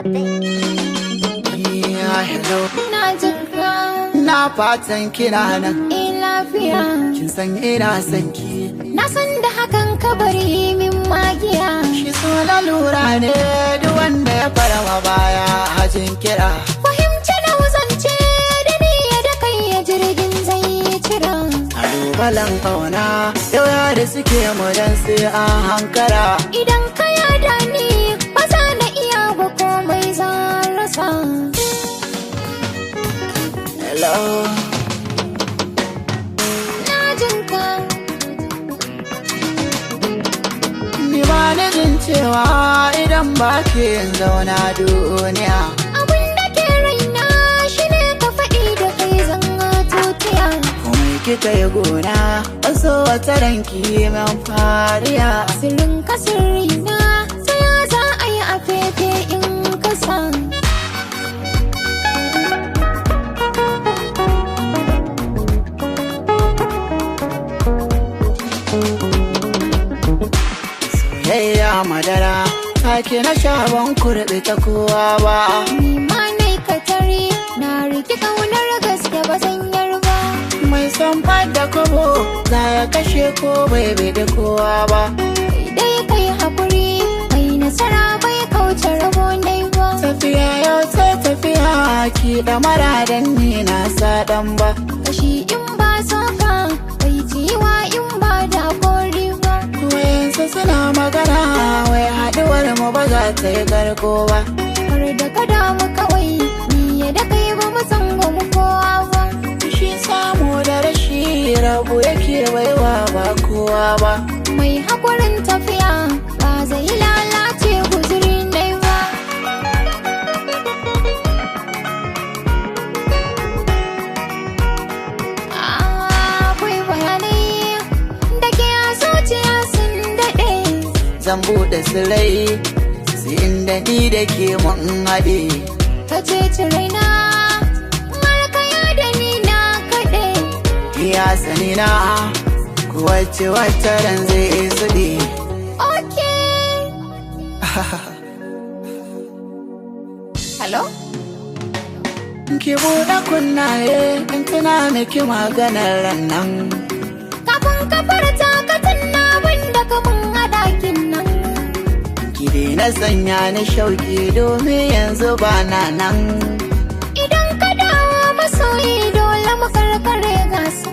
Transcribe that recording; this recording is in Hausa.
Hello. Na jinka. Na fatan kina nan. Lafiya. Kin san ina son ki. Na san da hakan ka bari min magiya. Shi so na lura ne duk wanda ya fara baya hajin kira. Fahimci na wuzance da ni da kai ya jirgin zai cira. Kalubalen kauna yau ya da suke mu dan sai an hankara. Idan ka yada ni ba za na iya ba komai zan rasa. Hello. Na jinka. Ni ba ni jin cewa idan ba ke zauna duniya. Abin da ke raina shi ne ka faɗi da kai zan tutiya. Komai kika yi gona wasu wata ranki min fariya. Sirrin ka sirrina sai ya za a yi a fefe in kasa. Soyayya madara take na sha ban kurɓe ta kowa ba. Ni ma nai katari na riki ƙaunar gaske ba zan yarba. Mai son da kobo za ya kashe ko bai bai da kowa ba. Kai dai kai haƙuri mai nasara bai kauce rabo dai ba. Tafiya yau sai tafiya ki da maradan ni na saɗan ba. Kashi in ba soka bai jiwa in ba da kori ba. Wayansu suna magana wai haɗuwar mu ba za ta yi karko ba. Har da ka damu kawai ni ya da kai ba mu san mu kowa ba. Shi samu da rashi rabu yake baiwa ba kowa ba. Mai haƙurin tafiya ba zai lalace guzurin dai ba. Akwai bayanai da ke a zuciya sun daɗe. Zan buɗe sirai sai inda ni da ke mun haɗe. Ka ceci raina markaya da ni na kaɗe. Iya sani na wacce wata ran zai suɗe. Okay. Hello? Ki buɗe kunnaye in tuna miki maganar ran nan. Kafin ka farta ka tunna wanda ka mun a ɗakin nan. Ki daina sanya ni shauki domin yanzu ba na nan. Idan ka dawo masoyi dole mu karkare gasa.